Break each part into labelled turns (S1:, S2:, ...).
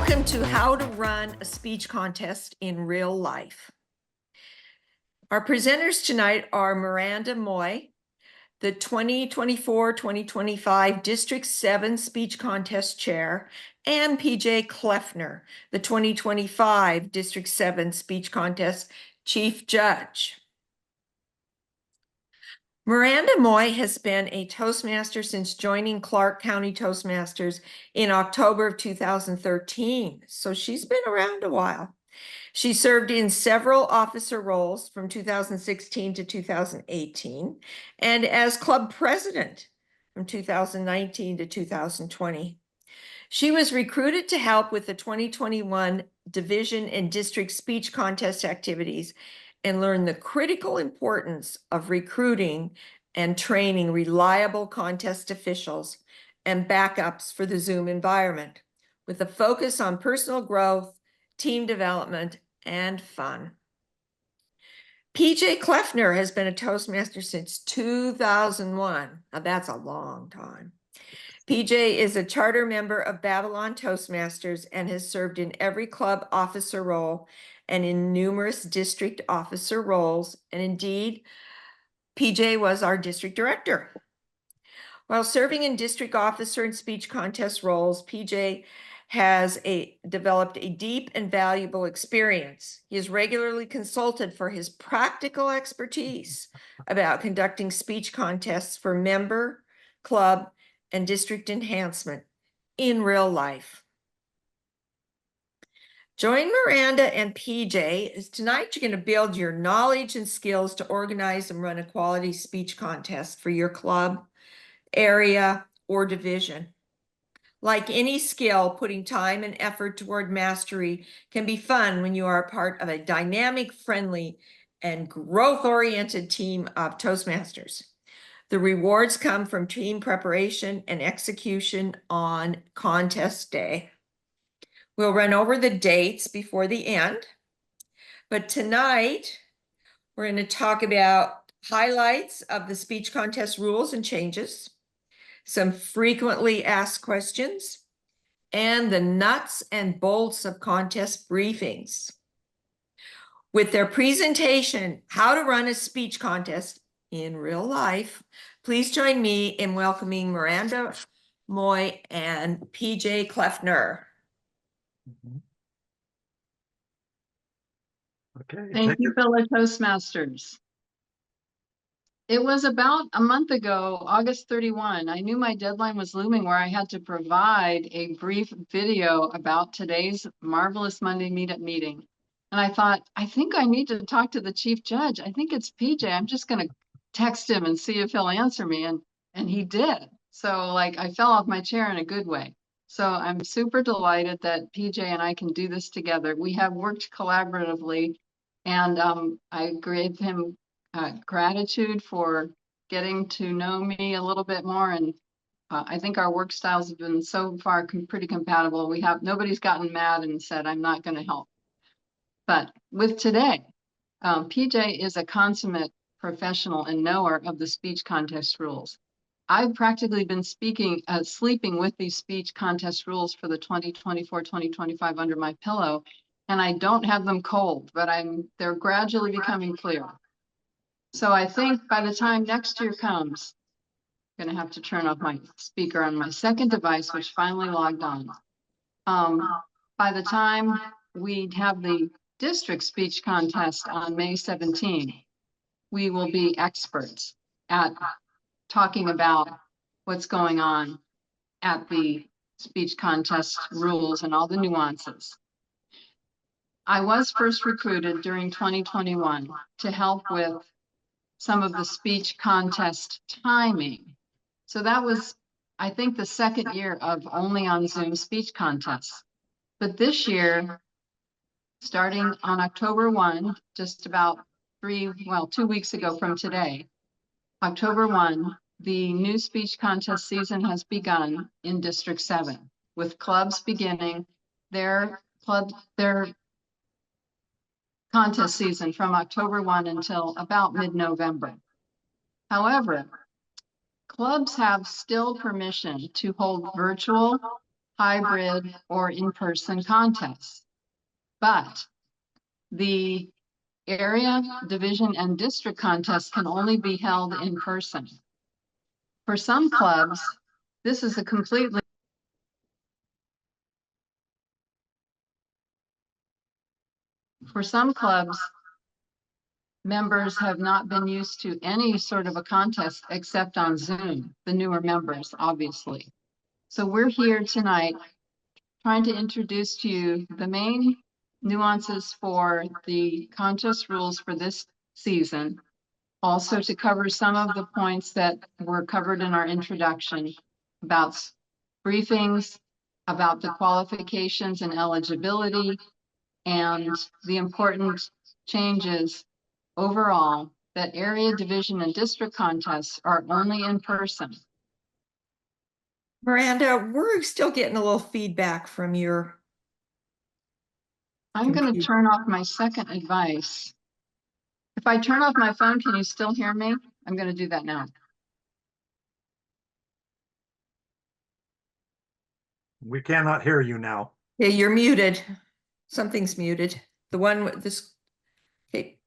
S1: Welcome to How to Run a Speech Contest in Real Life. Our presenters tonight are Miranda Moy, the 2024-2025 District 7 Speech Contest Chair, and PJ Kleffner, the 2025 District 7 Speech Contest Chief Judge. Miranda Moy has been a Toastmaster since joining Clark County Toastmasters in October of 2013, so she's been around a while. She served in several officer roles from 2016 to 2018 and as club president from 2019 to 2020. She was recruited to help with the 2021 division and district speech contest activities and learned the critical importance of recruiting and training reliable contest officials and backups for the Zoom environment, with a focus on personal growth, team development, and fun. PJ Kleffner has been a Toastmaster since 2001. Now that's a long time. PJ is a charter member of Babylon Toastmasters and has served in every club officer role and in numerous district officer roles. And indeed, PJ was our district director. While serving in district officer and speech contest roles, PJ has developed a deep and valuable experience. He is regularly consulted for his practical expertise about conducting speech contests for member, club, and district enhancement in real life. Join Miranda and PJ as tonight you're going to build your knowledge and skills to organize and run a quality speech contest for your club, area, or division. Like any skill, putting time and effort toward mastery can be fun when you are a part of a dynamic, friendly, and growth-oriented team of Toastmasters. The rewards come from team preparation and execution on contest day. We'll run over the dates before the end, but tonight we're going to talk about highlights of the speech contest rules and changes, some frequently asked questions, and the nuts and bolts of contest briefings. With their presentation, How to Run a Speech Contest in Real Life, please join me in welcoming Miranda Moy and PJ Kleffner.
S2: Okay.
S3: Thank you, fellow Toastmasters. It was about a month ago, August 31. I knew my deadline was looming where I had to provide a brief video about today's Marvelous Monday Meetup meeting. And I thought, I think I need to talk to the chief judge. I think it's PJ. I'm just going to text him and see if he'll answer me. And he did. So like I fell off my chair in a good way. So I'm super delighted that PJ and I can do this together. We have worked collaboratively, and I gave him gratitude for getting to know me a little bit more. And I think our work styles have been so far pretty compatible. Nobody's gotten mad and said, I'm not going to help. But with today, PJ is a consummate professional and knower of the speech contest rules. I've practically been sleeping with these speech contest rules for the 2024-2025 under my pillow, and I don't have them cold, but they're gradually becoming clear. So I think by the time next year comes, I'm going to have to turn off my speaker on my second device, which finally logged on. By the time we have the district speech contest on May 17, we will be experts at talking about what's going on at the speech contest rules and all the nuances. I was first recruited during 2021 to help with some of the speech contest timing. So that was, I think, the second year of only on Zoom speech contests. But this year, starting on October 1, just about 2 weeks ago from today, October 1, the new speech contest season has begun in District 7, with clubs beginning their contest season from October 1 until about mid-November. However, clubs have still permission to hold virtual hybrid, or in-person contests. But the area, division, and district contests can only be held in person. For some clubs, this is a completely For some clubs, members have not been used to any sort of a contest except on Zoom, the newer members, obviously. So we're here tonight trying to introduce to you the main nuances for the contest rules for this season. Also to cover some of the points that were covered in our introduction about briefings, about the qualifications and eligibility, and the important changes overall that area, division, and district contests are only in person.
S1: Miranda, we're still getting a little feedback from your.
S3: I'm going to
S1: computer.
S3: turn off my second advice. If I turn off my phone, can you still hear me? I'm going to do that now.
S2: We cannot hear you now.
S1: Yeah, you're muted. Something's muted. The one with this. Okay.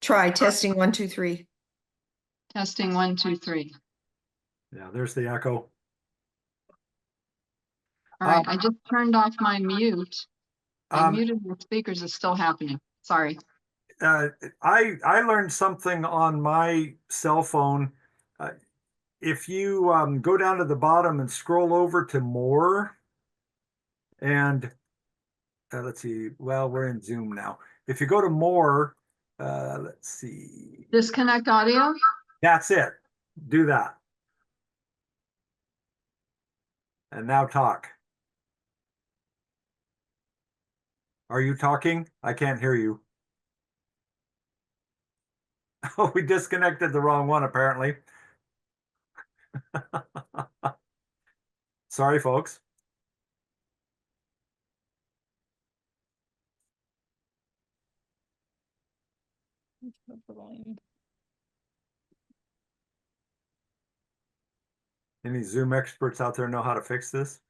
S1: Try testing 1, 2, 3.
S3: Testing 1, 2, 3.
S2: Yeah, there's the echo.
S3: All right, I just turned off my mute. I muted the speakers. It's still happening. Sorry.
S2: I learned something on my cell phone. If you go down to the bottom and scroll over to more, and let's see, well, we're in Zoom now. If you go to more, let's see.
S3: Disconnect audio?
S2: That's it. Do that. And now talk. Are you talking? I can't hear you. Oh, we disconnected the wrong one, apparently. Sorry, folks. Any Zoom experts out there know how to fix this?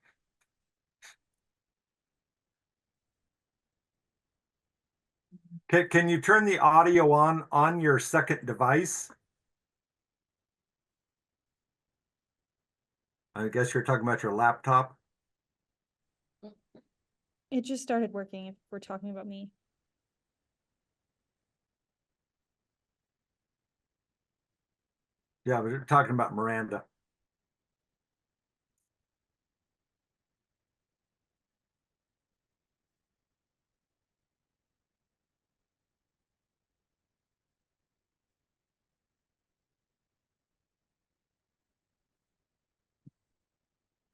S2: Can you turn the audio on your second device? I guess you're talking about your laptop.
S4: It just started working if we're talking about me.
S2: Yeah, we're talking about Miranda.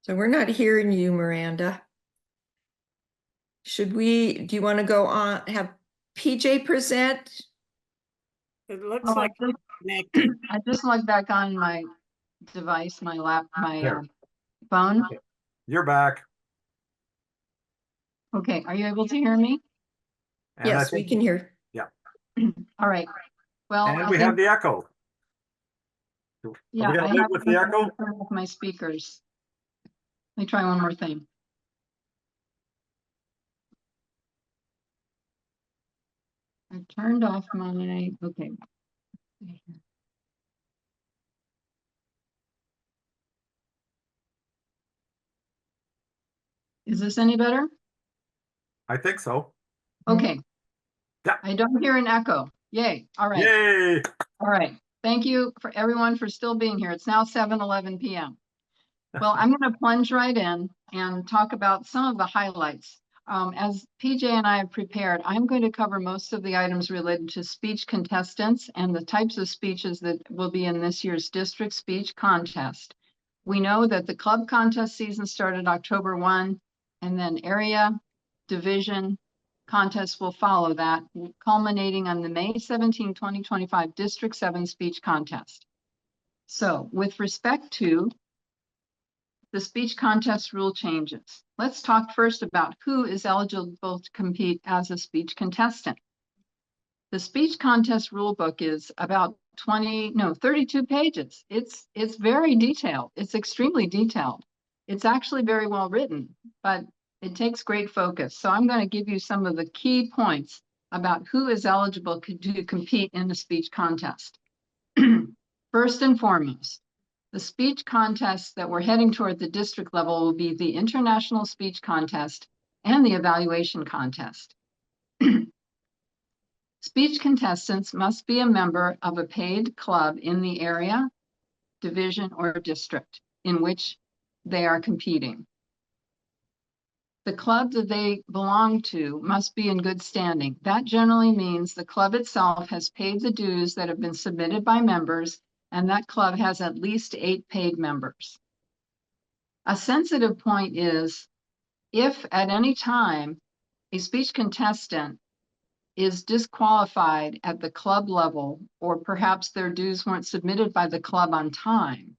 S1: So we're not hearing you, Miranda. Do you want to go on, have PJ present?
S5: It looks
S3: Oh,
S5: like connected.
S3: I just logged back on my device, my
S2: There.
S3: phone.
S2: You're back.
S3: Okay, are you able to hear me?
S2: And I
S1: Yes, we
S2: think,
S1: can hear.
S2: yeah.
S3: All right. Well,
S2: And
S3: I
S2: we have
S3: think,
S2: the echo.
S3: yeah,
S2: Are we
S3: I
S2: gonna live
S3: have
S2: with
S3: to
S2: the echo?
S3: turn off my speakers. Let me try one more thing. I turned off my, okay. Is this any better?
S2: I think so.
S3: Okay.
S2: Yeah.
S3: I don't hear an echo. Yay. All right.
S2: Yay!
S3: All right. Thank you for everyone for still being here. It's now 7:11 p.m. Well, I'm going to plunge right in and talk about some of the highlights. As PJ and I have prepared, I'm going to cover most of the items related to speech contestants and the types of speeches that will be in this year's district speech contest. We know that the club contest season started October 1, and then area, division contests will follow that, culminating on the May 17, 2025 District 7 speech contest. So with respect to the speech contest rule changes. Let's talk first about who is eligible to compete as a speech contestant. The speech contest rule book is about 32 pages. It's very detailed. It's extremely detailed. It's actually very well written, but it takes great focus. So I'm going to give you some of the key points about who is eligible to compete in the speech contest. First and foremost, the speech contests that we're heading toward the district level will be the International Speech Contest and the Evaluation Contest. Speech contestants must be a member of a paid club in the area, division, or district in which they are competing. The club that they belong to must be in good standing. That generally means the club itself has paid the dues that have been submitted by members, and that club has at least 8 paid members. A sensitive point is if at any time a speech contestant is disqualified at the club level, or perhaps their dues weren't submitted by the club on time,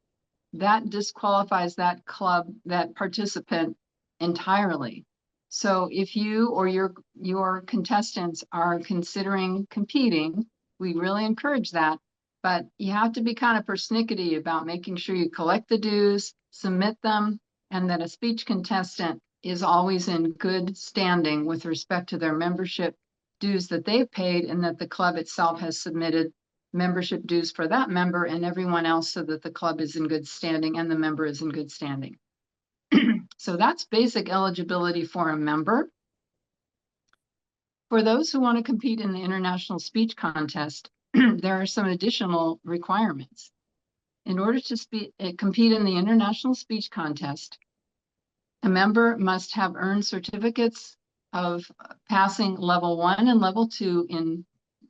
S3: that disqualifies that club, that participant entirely. So if you or your contestants are considering competing, we really encourage that, but you have to be kind of persnickety about making sure you collect the dues, submit them, and that a speech contestant is always in good standing with respect to their membership dues that they've paid, and that the club itself has submitted membership dues for that member and everyone else so that the club is in good standing and the member is in good standing. So that's basic eligibility for a member. For those who want to compete in the International Speech Contest, there are some additional requirements. In order to compete in the International Speech Contest, a member must have earned certificates of passing level 1 and level 2 in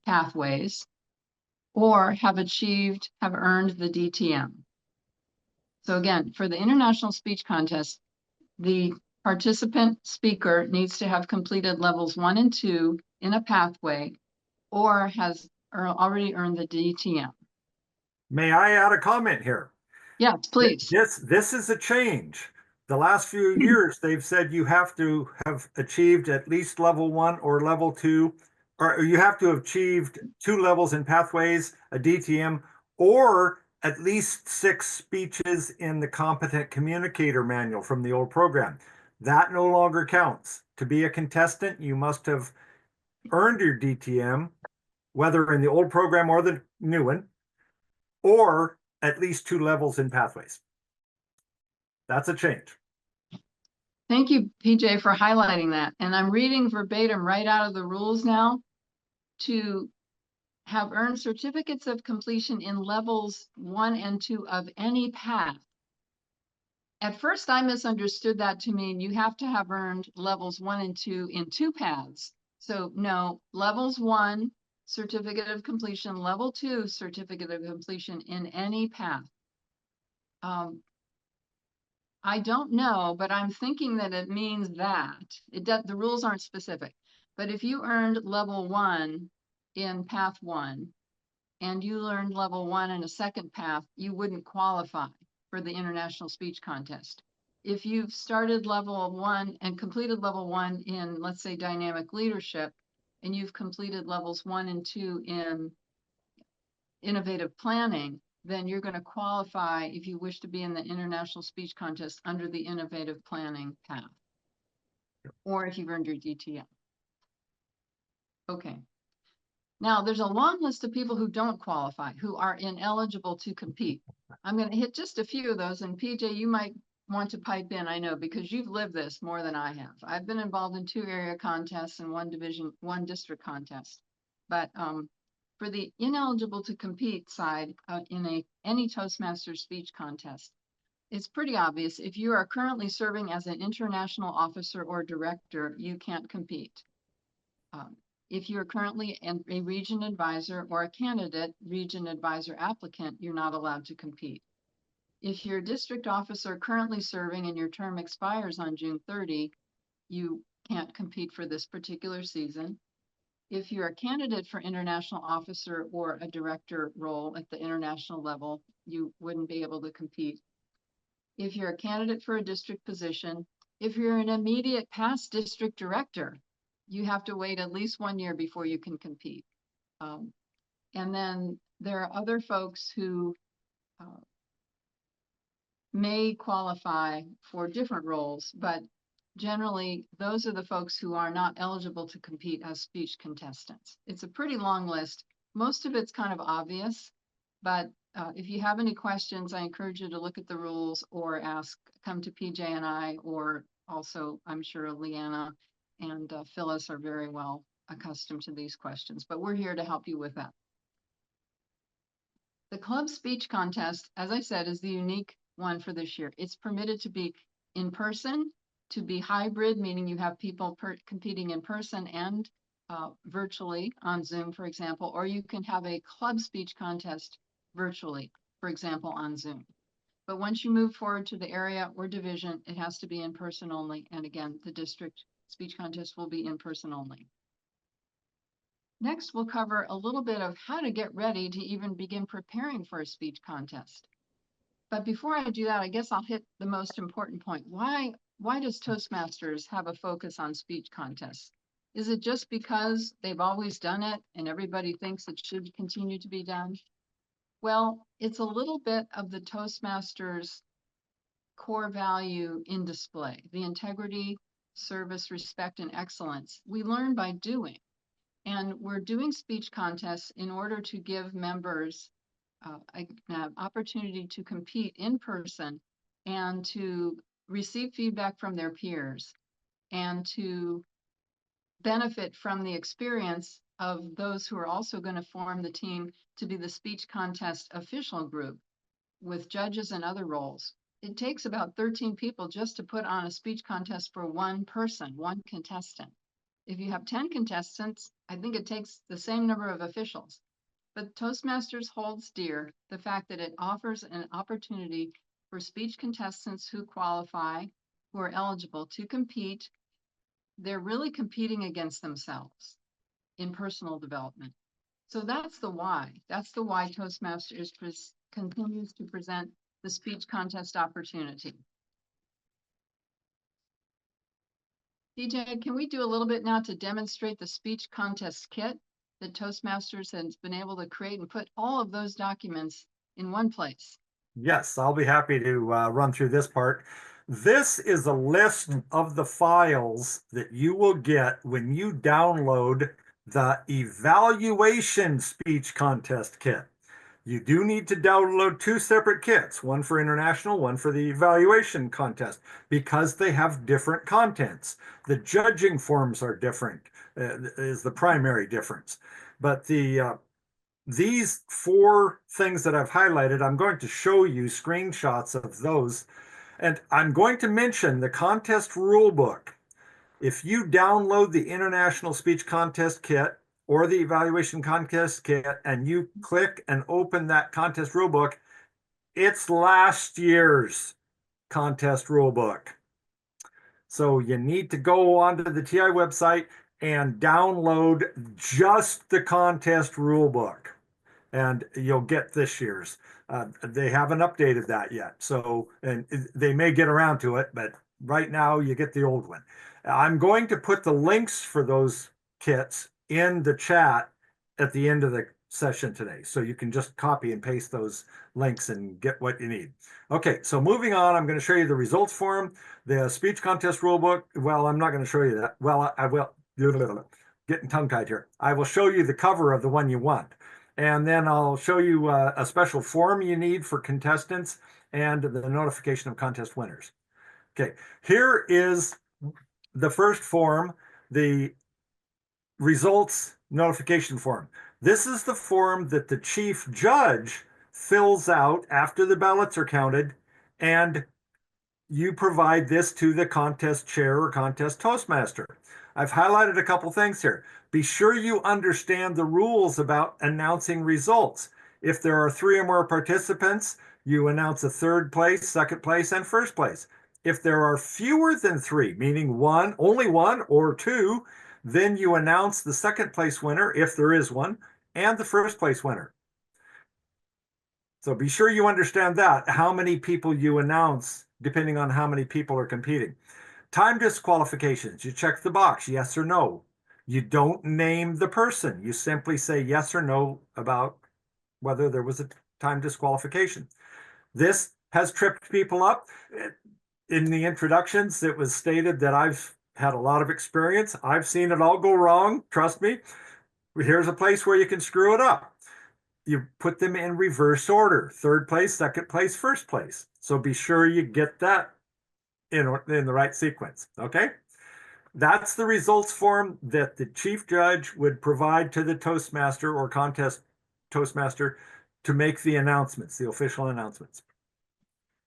S3: pathways, or have earned the DTM. So again, for the International Speech Contest, the participant speaker needs to have completed levels 1 and 2 in a pathway, or has already earned the DTM.
S2: May I add a comment here?
S3: Yes, please.
S2: This is a change. The last few years, they've said you have to have achieved at least level 1 or level 2, or you have to have achieved 2 levels in pathways, a DTM, or at least 6 speeches in the competent communicator manual from the old program. That no longer counts. To be a contestant, you must have earned your DTM, whether in the old program or the new one, or at least 2 levels in pathways. That's a change.
S3: Thank you, PJ, for highlighting that. And I'm reading verbatim right out of the rules now. To have earned certificates of completion in levels 1 and 2 of any path. At first, I misunderstood that to mean you have to have earned levels 1 and 2 in 2 paths. So no, levels 1, certificate of completion, level 2, certificate of completion in any path. I don't know, but I'm thinking that it means that. The rules aren't specific. But if you earned level 1 in path 1, and you learned level 1 in a second path, you wouldn't qualify for the International Speech Contest. If you've started level 1 and completed level 1 in, let's say, dynamic leadership, and you've completed levels 1 and 2 in innovative planning, then you're going to qualify if you wish to be in the International Speech Contest under the innovative planning path, or if you've earned your DTM. Okay. Now, there's a long list of people who don't qualify, who are ineligible to compete. I'm going to hit just a few of those, and PJ, you might want to pipe in, I know, because you've lived this more than I have. I've been involved in 2 area contests and 1 district contest. But for the ineligible to compete side in any Toastmasters speech contest, it's pretty obvious. If you are currently serving as an international officer or director, you can't compete. If you're currently a region advisor or a candidate region advisor applicant, you're not allowed to compete. If you're a district officer currently serving and your term expires on June 30, you can't compete for this particular season. If you're a candidate for international officer or a director role at the international level, you wouldn't be able to compete. If you're a candidate for a district position, if you're an immediate past district director, you have to wait at least 1 year before you can compete. And then there are other folks who may qualify for different roles, but generally, those are the folks who are not eligible to compete as speech contestants. It's a pretty long list. Most of it's kind of obvious, but if you have any questions, I encourage you to look at the rules or come to PJ and I, or also I'm sure Leanna and Phyllis are very well accustomed to these questions, but we're here to help you with that. The club speech contest, as I said, is the unique one for this year. It's permitted to be in person, to be hybrid, meaning you have people competing in person and virtually on Zoom, for example, or you can have a club speech contest virtually, for example, on Zoom. But once you move forward to the area or division, it has to be in person only. And again, the district speech contest will be in person only. Next, we'll cover a little bit of how to get ready to even begin preparing for a speech contest. But before I do that, I guess I'll hit the most important point. Why does Toastmasters have a focus on speech contests? Is it just because they've always done it and everybody thinks it should continue to be done? Well, it's a little bit of the Toastmasters core value in display, the integrity, service, respect, and excellence. We learn by doing. And we're doing speech contests in order to give members an opportunity to compete in person and to receive feedback from their peers and to benefit from the experience of those who are also going to form the team to be the speech contest official group with judges and other roles. It takes about 13 people just to put on a speech contest for one person, one contestant. If you have 10 contestants, I think it takes the same number of officials. But Toastmasters holds dear the fact that it offers an opportunity for speech contestants who qualify, who are eligible to compete. They're really competing against themselves in personal development. So that's the why. That's the why Toastmasters continues to present the speech contest opportunity. DJ, can we do a little bit now to demonstrate the speech contest kit that Toastmasters has been able to create and put all of those documents in one place?
S2: Yes, I'll be happy to run through this part. This is a list of the files that you will get when you download the evaluation speech contest kit. You do need to download two separate kits, one for international, one for the evaluation contest, because they have different contents. The judging forms are different, is the primary difference. But these four things that I've highlighted, I'm going to show you screenshots of those. And I'm going to mention the contest rulebook. If you download the International Speech Contest Kit or the Evaluation Contest Kit and you click and open that contest rulebook, it's last year's contest rulebook. So you need to go onto the TI website and download just the contest rulebook, and you'll get this year's. They haven't updated that yet, so and they may get around to it, but right now you get the old one. I'm going to put the links for those kits in the chat at the end of the session today, so you can just copy and paste those links and get what you need. Okay, so moving on, I'm going to show you the results form, the speech contest rulebook. Well, I'm not going to show you that. Well, I will. Getting tongue-tied here. I will show you the cover of the one you want. And then I'll show you a special form you need for contestants and the notification of contest winners. Okay, here is the first form, the results notification form. This is the form that the chief judge fills out after the ballots are counted, and you provide this to the contest chair or contest toastmaster. I've highlighted a couple things here. Be sure you understand the rules about announcing results. If there are 3 or more participants, you announce a third place, second place, and first place. If there are fewer than 3, meaning only one or 2, then you announce the second place winner, if there is one, and the first place winner. So be sure you understand that, how many people you announce, depending on how many people are competing. Time disqualifications, you check the box, yes or no. You don't name the person. You simply say yes or no about whether there was a time disqualification. This has tripped people up. In the introductions, it was stated that I've had a lot of experience. I've seen it all go wrong. Trust me. Here's a place where you can screw it up. You put them in reverse order: third place, second place, first place. So be sure you get that in the right sequence. Okay. That's the results form that the chief judge would provide to the Toastmaster or contest Toastmaster to make the announcements, the official announcements.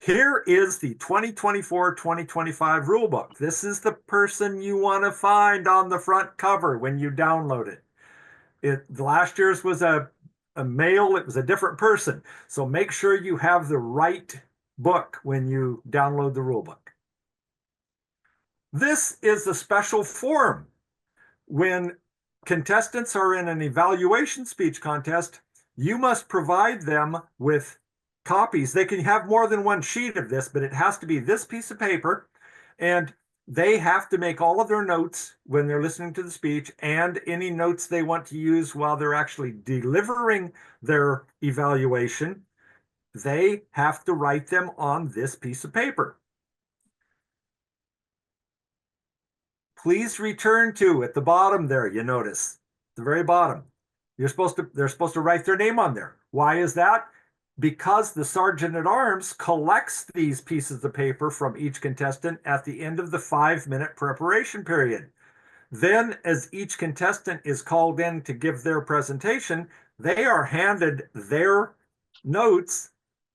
S2: Here is the 2024-2025 rulebook. This is the person you want to find on the front cover when you download it. The last year's was a male. It was a different person. So make sure you have the right book when you download the rulebook. This is a special form. When contestants are in an evaluation speech contest, you must provide them with copies. They can have more than one sheet of this, but it has to be this piece of paper, and they have to make all of their notes when they're listening to the speech and any notes they want to use while they're actually delivering their evaluation. They have to write them on this piece of paper. Please return to, at the bottom there, you notice, the very bottom. They're supposed to write their name on there. Why is that? Because the sergeant at arms collects these pieces of paper from each contestant at the end of the 5-minute preparation period. Then, as each contestant is called in to give their presentation, they are handed their notes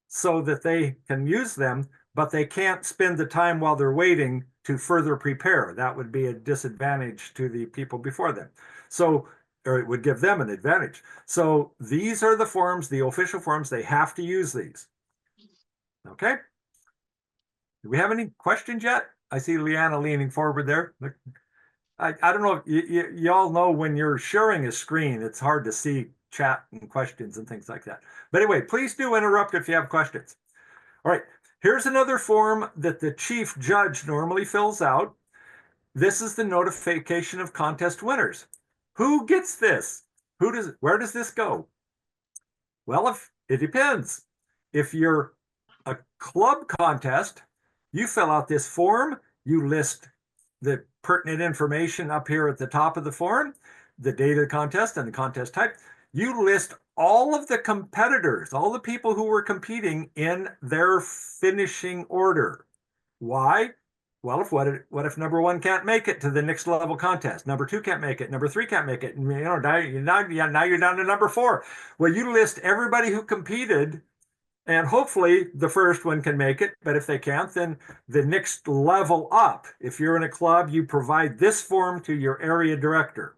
S2: so that they can use them, but they can't spend the time while they're waiting to further prepare. That would be a disadvantage to the people before them. So, or it would give them an advantage. So these are the forms, the official forms. They have to use these. Okay. Do we have any questions yet? I see Leanna leaning forward there. I don't know if you all know when you're sharing a screen, it's hard to see chat and questions and things like that. But anyway, please do interrupt if you have questions. All right. Here's another form that the chief judge normally fills out. This is the notification of contest winners. Who gets this? Where does this go? Well, it depends. If you're a club contest, you fill out this form, you list the pertinent information up here at the top of the form, the date of the contest and the contest type. You list all of the competitors, all the people who were competing in their finishing order. Why? Well, what if number 1 can't make it to the next level contest? Number 2 can't make it. Number 3 can't make it. And, now you're down to number 4. Well, you list everybody who competed, and hopefully the first one can make it. But if they can't, then the next level up. If you're in a club, you provide this form to your area director,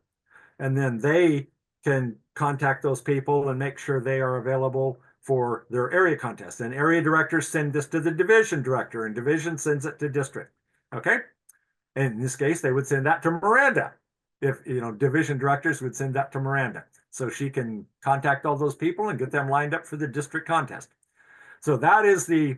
S2: and then they can contact those people and make sure they are available for their area contest. And area directors send this to the division director, and division sends it to district. Okay. And in this case, they would send that to Miranda. If, division directors would send that to Miranda, so she can contact all those people and get them lined up for the district contest. So that is the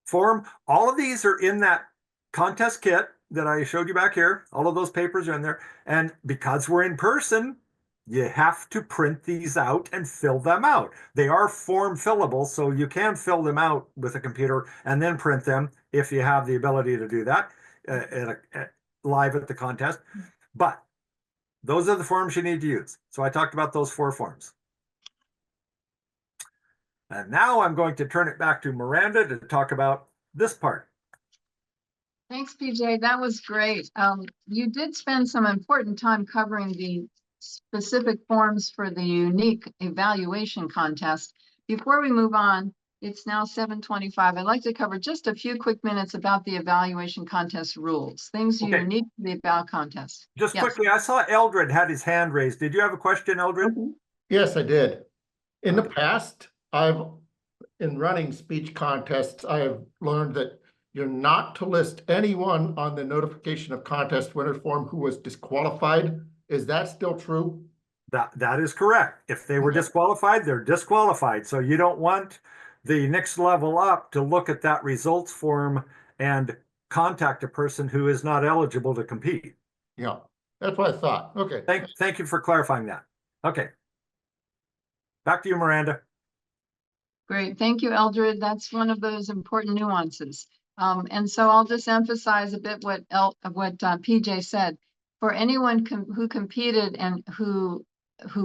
S2: form. All of these are in that contest kit that I showed you back here. All of those papers are in there. And because we're in person, you have to print these out and fill them out. They are form fillable, so you can fill them out with a computer and then print them if you have the ability to do that live at the contest. But those are the forms you need to use. So I talked about those 4 forms. And now I'm going to turn it back to Miranda to talk about this part.
S3: Thanks, PJ. That was great. You did spend some important time covering the specific forms for the unique evaluation contest. Before we move on, it's now 7:25. I'd like to cover just a few quick minutes about the evaluation contest rules, things unique to the eval contest.
S2: Just quickly, I saw Eldred had his hand raised. Did you have a question, Eldred?
S6: Yes, I did. In the past, in running speech contests, I have learned that you're not to list anyone on the notification of contest winner form who was disqualified. Is that still true?
S2: That is correct. If they were disqualified, they're disqualified. So you don't want the next level up to look at that results form and contact a person who is not eligible to compete.
S6: Yeah, that's what I thought. Okay.
S2: Thank you for clarifying that. Okay. Back to you, Miranda.
S3: Great, thank you, Eldred. That's one of those important nuances. And so I'll just emphasize a bit what PJ said. For anyone who competed and who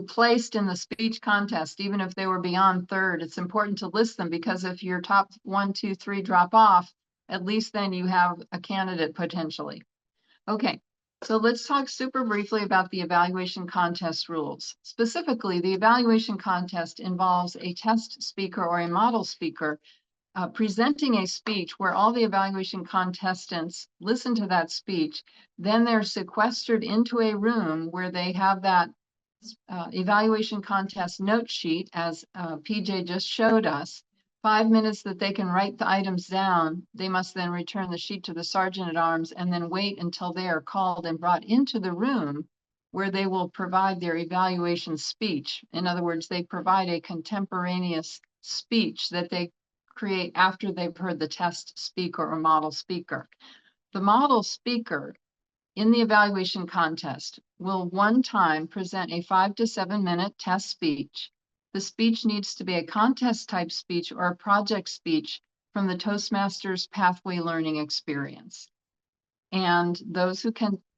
S3: placed in the speech contest, even if they were beyond third, it's important to list them, because if your top 1, 2, 3 drop off, at least then you have a candidate potentially. Okay, so let's talk super briefly about the evaluation contest rules. Specifically, the evaluation contest involves a test speaker or a model speaker presenting a speech where all the evaluation contestants listen to that speech. Then they're sequestered into a room where they have that evaluation contest note sheet, as PJ just showed us. 5 minutes that they can write the items down. They must then return the sheet to the sergeant at arms and then wait until they are called and brought into the room where they will provide their evaluation speech. In other words, they provide a contemporaneous speech that they create after they've heard the test speaker or model speaker. The model speaker in the evaluation contest will one time present a 5 to 7 minute test speech. The speech needs to be a contest type speech or a project speech from the Toastmasters Pathway Learning Experience. And those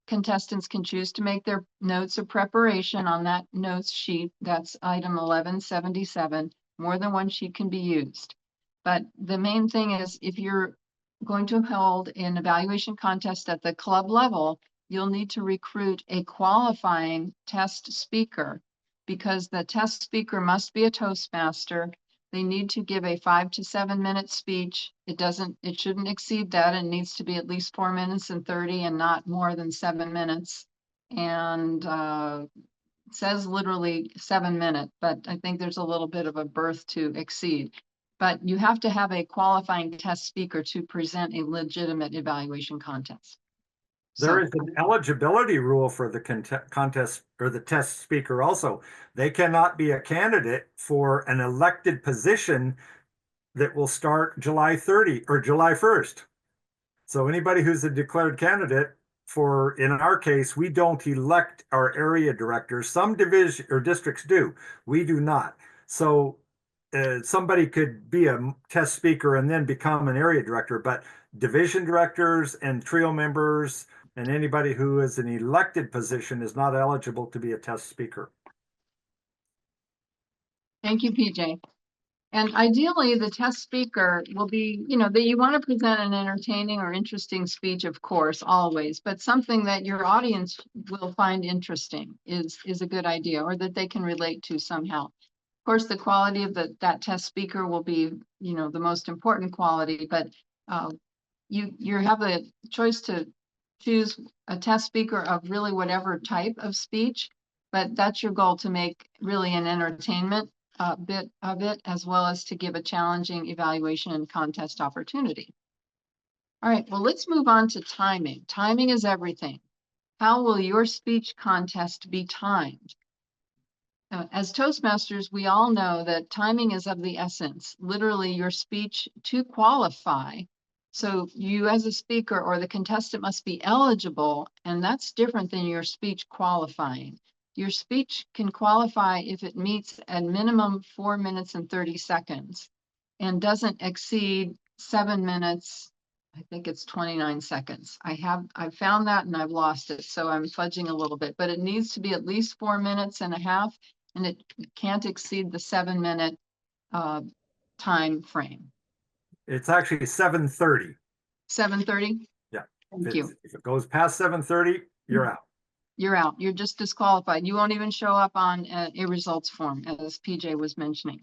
S3: contestants can choose to make their notes of preparation on that notes sheet. That's item 1177. More than one sheet can be used. But the main thing is, if you're going to hold an evaluation contest at the club level, you'll need to recruit a qualifying test speaker, because the test speaker must be a Toastmaster. They need to give a 5 to 7 minute speech. It shouldn't exceed that. It needs to be at least 4 minutes and 30 and not more than 7 minutes. And it says literally 7 minutes, but I think there's a little bit of a berth to exceed. But you have to have a qualifying test speaker to present a legitimate evaluation contest.
S2: There is an eligibility rule for the contest or the test speaker also. They cannot be a candidate for an elected position that will start July 30 or July 1st. So anybody who's a declared candidate for, in our case, we don't elect our area directors. Some division or districts do. We do not. So somebody could be a test speaker and then become an area director, but division directors and trio members and anybody who is an elected position is not eligible to be a test speaker.
S3: Thank you, PJ. And ideally, the test speaker will be, that you want to present an entertaining or interesting speech, of course, always, but something that your audience will find interesting is a good idea, or that they can relate to somehow. Of course, the quality of that test speaker will be, the most important quality, but you have a choice to choose a test speaker of really whatever type of speech, but that's your goal, to make really an entertainment bit of it, as well as to give a challenging evaluation and contest opportunity. All right, well, let's move on to timing. Timing is everything. How will your speech contest be timed? As Toastmasters, we all know that timing is of the essence. Literally, your speech to qualify. So you as a speaker or the contestant must be eligible, and that's different than your speech qualifying. Your speech can qualify if it meets at minimum 4 minutes and 30 seconds and doesn't exceed 7 minutes. I think it's 29 seconds. I've found that and I've lost it, so I'm fudging a little bit, but it needs to be at least 4 minutes and a half, and it can't exceed the 7 minute time frame.
S2: It's actually 7:30.
S3: 7:30?
S2: Yeah.
S3: Thank you.
S2: If it goes past 7:30, you're out.
S3: You're out. You're just disqualified. You won't even show up on a results form, as PJ was mentioning.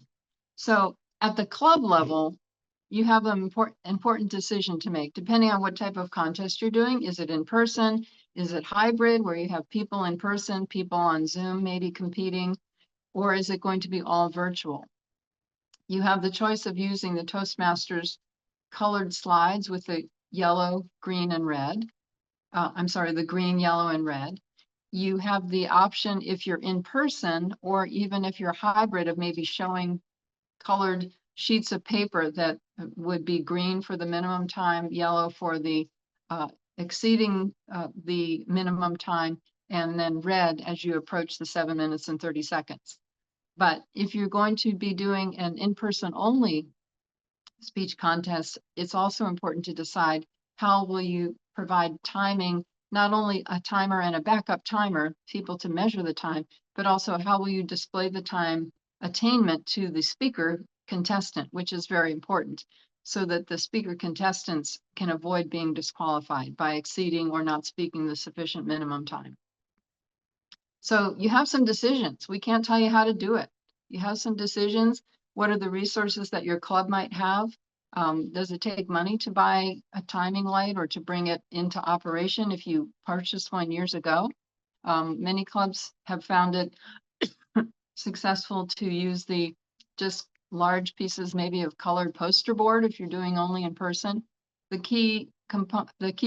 S3: So at the club level, you have an important decision to make, depending on what type of contest you're doing. Is it in person? Is it hybrid, where you have people in person, people on Zoom maybe competing, or is it going to be all virtual? You have the choice of using the Toastmasters colored slides with the yellow, green, and red. I'm sorry, the green, yellow, and red. You have the option, if you're in person, or even if you're hybrid, of maybe showing colored sheets of paper that would be green for the minimum time, yellow for the exceeding the minimum time, and then red as you approach the 7 minutes and 30 seconds. But if you're going to be doing an in-person only speech contest, it's also important to decide how will you provide timing, not only a timer and a backup timer, people to measure the time, but also how will you display the time attainment to the speaker contestant, which is very important, so that the speaker contestants can avoid being disqualified by exceeding or not speaking the sufficient minimum time. So you have some decisions. We can't tell you how to do it. You have some decisions. What are the resources that your club might have? Does it take money to buy a timing light or to bring it into operation if you purchased one years ago? Many clubs have found it successful to use the just large pieces maybe of colored poster board if you're doing only in person. The key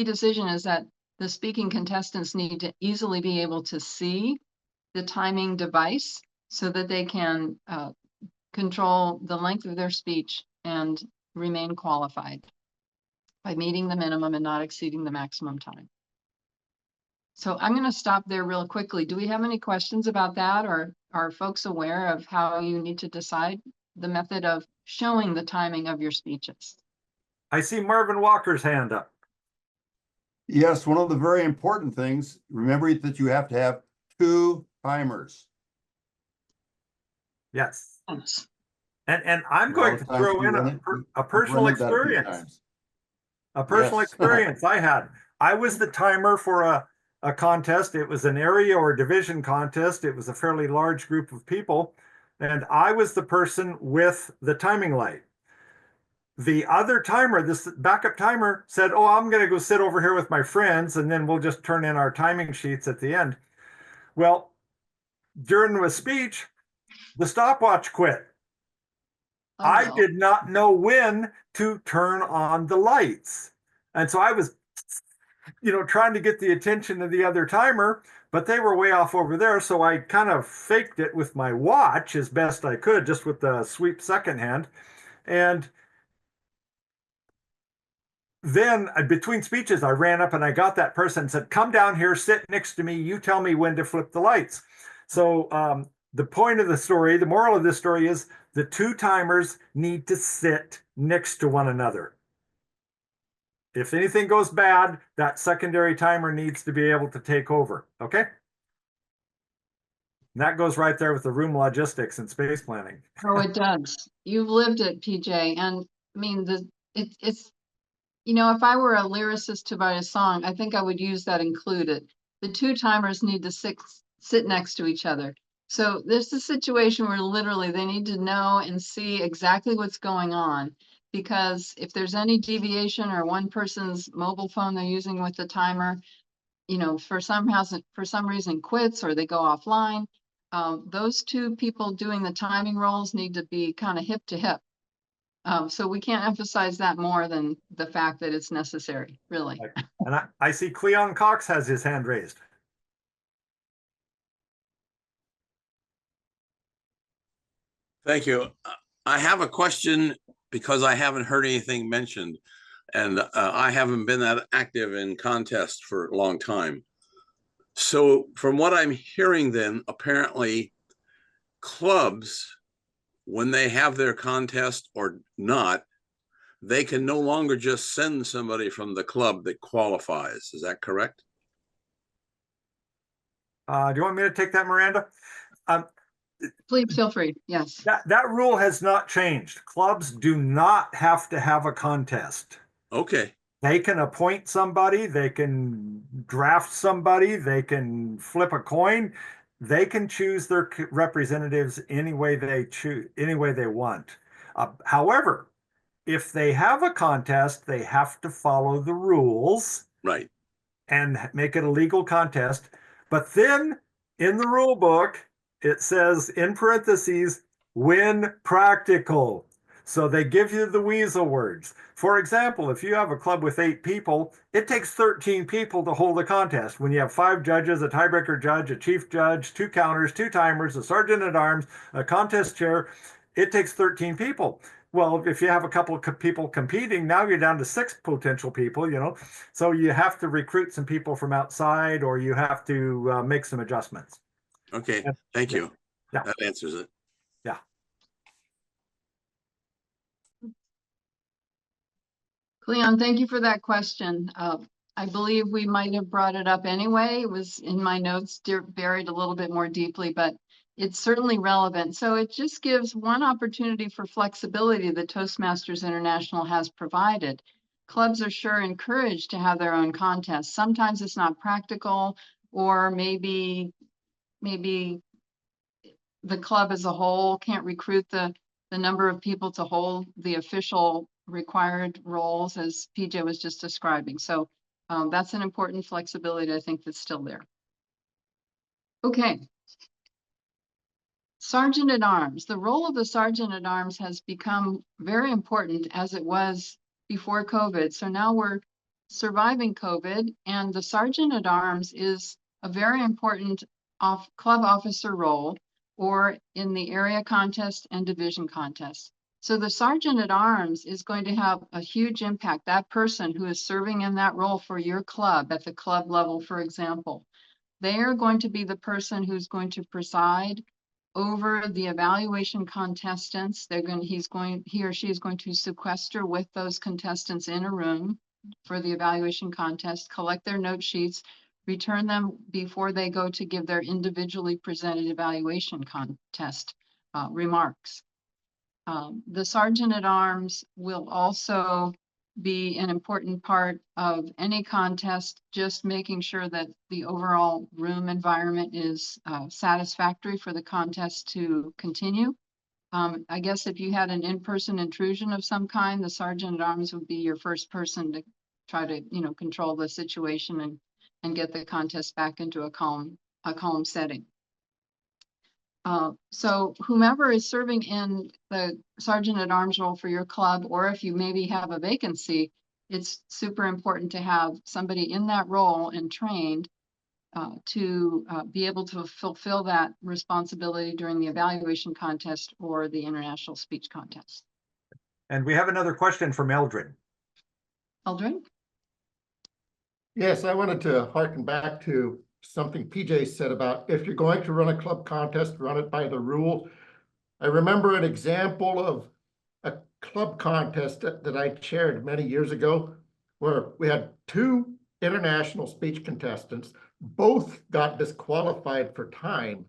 S3: decision is that the speaking contestants need to easily be able to see the timing device so that they can control the length of their speech and remain qualified by meeting the minimum and not exceeding the maximum time. So I'm going to stop there real quickly. Do we have any questions about that, or are folks aware of how you need to decide the method of showing the timing of your speeches?
S2: I see Marvin Walker's hand up.
S7: Yes, one of the very important things, remember that you have to have 2 timers.
S2: Yes.
S3: Yes.
S2: And I'm
S7: A lot
S2: going
S7: of
S2: to
S7: times
S2: throw
S7: we
S2: in
S7: run
S2: a
S7: it-
S2: personal
S7: we've run into that a few
S2: experience.
S7: times.
S2: A personal
S7: Yes.
S2: experience I had. I was the timer for a contest. It was an area or division contest. It was a fairly large group of people. And I was the person with the timing light. The other timer, this backup timer, said, "Oh, I'm going to go sit over here with my friends, and then we'll just turn in our timing sheets at the end." Well, during the speech, the stopwatch quit.
S3: Oh,
S2: I
S3: no.
S2: did not know when to turn on the lights. And so I was, trying to get the attention of the other timer, but they were way off over there. So I kind of faked it with my watch as best I could, just with the sweep second hand. And then between speeches, I ran up and I got that person and said, "Come down here, sit next to me. You tell me when to flip the lights." So the point of the story, the moral of this story is the 2 timers need to sit next to one another. If anything goes bad, that secondary timer needs to be able to take over. Okay? And that goes right there with the room logistics and space planning.
S3: Oh, it does. You've lived it, PJ. And I mean, it's, if I were a lyricist to write a song, I think I would use that included. The 2 timers need to sit next to each other. So there's a situation where literally they need to know and see exactly what's going on. Because if there's any deviation or one person's mobile phone they're using with the timer, for some reason quits or they go offline, those 2 people doing the timing roles need to be kind of hip to hip. So we can't emphasize that more than the fact that it's necessary, really.
S2: And I see Cleon Cox has his hand raised.
S8: Thank you. I have a question because I haven't heard anything mentioned, and I haven't been that active in contests for a long time. So from what I'm hearing then, apparently clubs, when they have their contest or not, they can no longer just send somebody from the club that qualifies. Is that correct?
S2: Do you want me to take that, Miranda?
S3: Please feel free. Yes.
S2: That rule has not changed. Clubs do not have to have a contest.
S8: Okay.
S2: They can appoint somebody, they can draft somebody, they can flip a coin, they can choose their representatives any way they choose, any way they want. However, if they have a contest, they have to follow the rules.
S8: Right.
S2: And make it a legal contest. But then in the rule book, it says in parentheses, when practical. So they give you the weasel words. For example, if you have a club with 8 people, it takes 13 people to hold a contest. When you have 5 judges, a tiebreaker judge, a chief judge, 2 counters, 2 timers, a sergeant at arms, a contest chair, it takes 13 people. Well, if you have a couple of people competing, now you're down to 6 potential people, So you have to recruit some people from outside, or you have to make some adjustments.
S8: Okay. Thank you.
S2: Yeah.
S8: That answers it.
S3: Cleon, thank you for that question. I believe we might have brought it up anyway. It was in my notes, buried a little bit more deeply, but it's certainly relevant. So it just gives one opportunity for flexibility that Toastmasters International has provided. Clubs are sure encouraged to have their own contests. Sometimes it's not practical, or maybe the club as a whole can't recruit the number of people to hold the official required roles, as PJ was just describing. So that's an important flexibility, I think, that's still there. Okay. Sergeant at Arms. The role of the Sergeant at Arms has become very important, as it was before COVID. So now we're surviving COVID, and the Sergeant at Arms is a very important club officer role, or in the area contest and division contest. So the Sergeant at Arms is going to have a huge impact. That person who is serving in that role for your club at the club level, for example, they are going to be the person who's going to preside over the evaluation contestants. He or she is going to sequester with those contestants in a room for the evaluation contest, collect their note sheets, return them before they go to give their individually presented evaluation contest remarks. The Sergeant at Arms will also be an important part of any contest, just making sure that the overall room environment is satisfactory for the contest to continue. I guess if you had an in-person intrusion of some kind, the Sergeant at Arms would be your first person to try to, control the situation and get the contest back into a calm setting. So whomever is serving in the Sergeant at Arms role for your club, or if you maybe have a vacancy, it's super important to have somebody in that role and trained to be able to fulfill that responsibility during the evaluation contest or the international speech contest.
S2: And we have another question from Eldred.
S3: Eldred?
S6: Yes, I wanted to harken back to something PJ said about if you're going to run a club contest, run it by the rule. I remember an example of a club contest that I chaired many years ago, where we had two international speech contestants. Both got disqualified for time.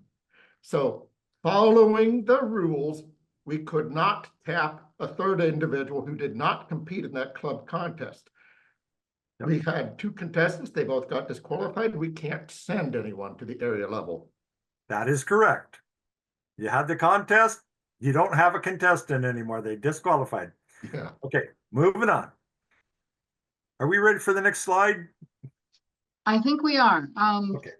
S6: So following the rules, we could not tap a third individual who did not compete in that club contest. Yep. We had two contestants, they both got disqualified. We can't send anyone to the area level.
S2: That is correct. You had the contest, you don't have a contestant anymore. They disqualified.
S6: Yeah.
S2: Okay, moving on. Are we ready for the next slide?
S3: I think we are.
S2: Okay.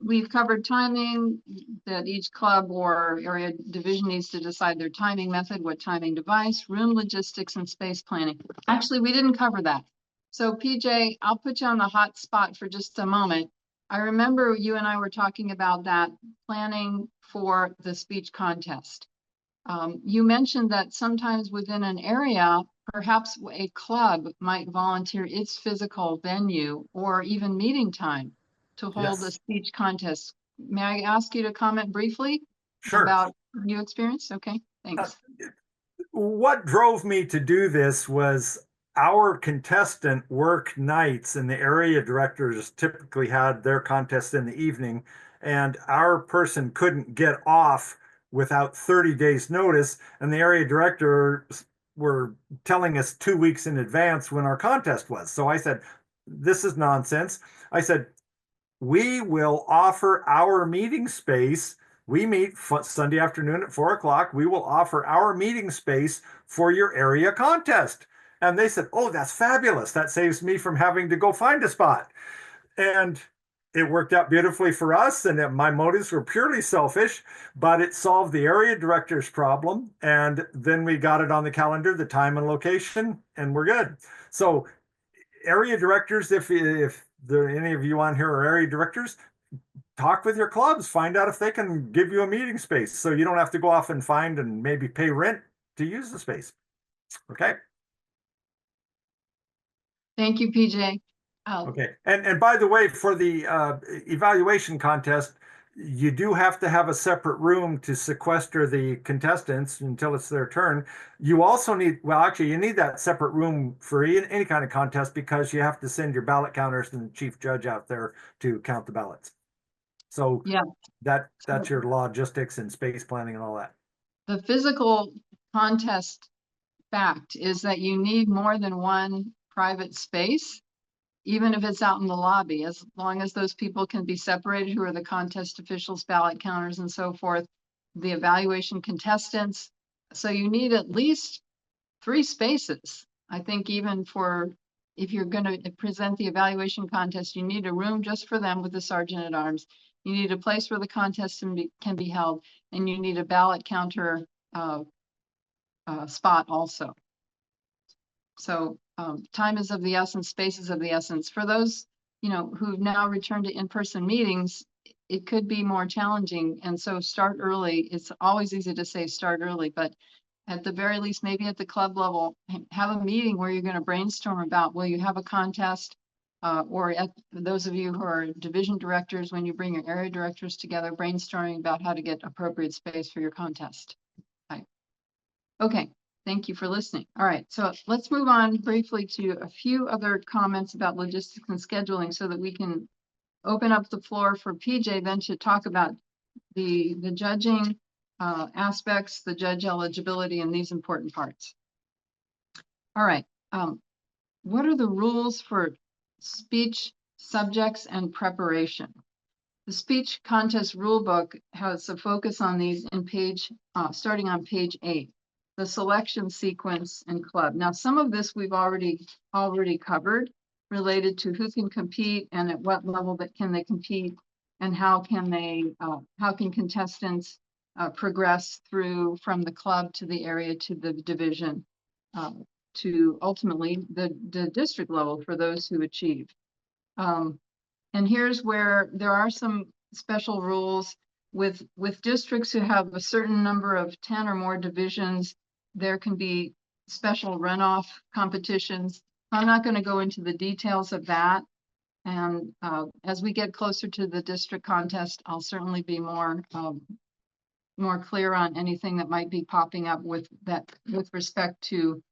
S3: We've covered timing, that each club or area division needs to decide their timing method, what timing device, room logistics, and space planning. Actually, we didn't cover that. So PJ, I'll put you on the hot spot for just a moment. I remember you and I were talking about that planning for the speech contest. You mentioned that sometimes within an area, perhaps a club might volunteer its physical venue or even meeting time to hold a speech contest. May I ask you to comment briefly about your experience? Okay, thanks.
S2: What drove me to do this was our contestant work nights, and the area directors typically had their contest in the evening, and our person couldn't get off without 30 days notice, and the area directors were telling us 2 weeks in advance when our contest was. So I said, this is nonsense. I said, we will offer our meeting space. We meet Sunday afternoon at 4 o'clock. We will offer our meeting space for your area contest. And they said, oh, that's fabulous. That saves me from having to go find a spot. And it worked out beautifully for us. And my motives were purely selfish, but it solved the area director's problem. And then we got it on the calendar, the time and location, and we're good. So area directors, if there are any of you on here are area directors, talk with your clubs, find out if they can give you a meeting space so you don't have to go off and find and maybe pay rent to use the space. Okay.
S3: Thank you, PJ.
S2: Okay. And by the way, for the evaluation contest, you do have to have a separate room to sequester the contestants until it's their turn. You also need, well, actually, you need that separate room for any kind of contest because you have to send your ballot counters and the chief judge out there to count the ballots. So
S3: Yeah.
S2: that's your logistics and space planning and all that.
S3: The physical contest fact is that you need more than one private space, even if it's out in the lobby, as long as those people can be separated, who are the contest officials, ballot counters, and so forth, the evaluation contestants. So you need at least 3 spaces. I think even for, if you're going to present the evaluation contest, you need a room just for them with the sergeant at arms. You need a place where the contest can be held, and you need a ballot counter spot also. So time is of the essence, space is of the essence. For those, who've now returned to in-person meetings, it could be more challenging. And so start early. It's always easy to say start early, but at the very least, maybe at the club level, have a meeting where you're going to brainstorm about, will you have a contest? Or at those of you who are division directors, when you bring your area directors together, brainstorming about how to get appropriate space for your contest. Right. Okay. Thank you for listening. All right, so let's move on briefly to a few other comments about logistics and scheduling so that we can open up the floor for PJ then to talk about the judging aspects, the judge eligibility, and these important parts. All right, what are the rules for speech subjects and preparation? The speech contest rulebook has a focus on these in starting on page 8. The selection sequence and club. Now, some of this we've already covered related to who can compete and at what level can they compete, and how can contestants progress through from the club to the area to the division to ultimately the district level for those who achieve. And here's where there are some special rules with districts who have a certain number of 10 or more divisions. There can be special runoff competitions. I'm not going to go into the details of that. And as we get closer to the district contest, I'll certainly be more clear on anything that might be popping up with respect to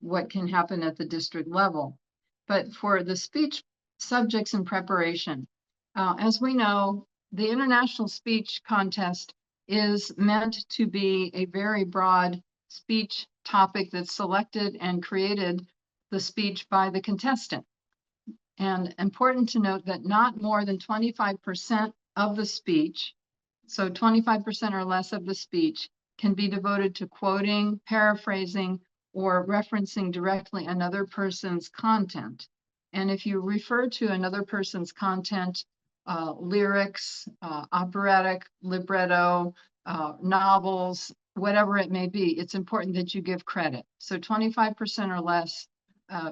S3: what can happen at the district level. But for the speech subjects in preparation, as we know, the International Speech Contest is meant to be a very broad speech topic that's selected and created the speech by the contestant. And important to note that not more than 25% of the speech, so 25% or less of the speech, can be devoted to quoting, paraphrasing, or referencing directly another person's content. And if you refer to another person's content, lyrics, operatic, libretto, novels, whatever it may be, it's important that you give credit. So 25% or less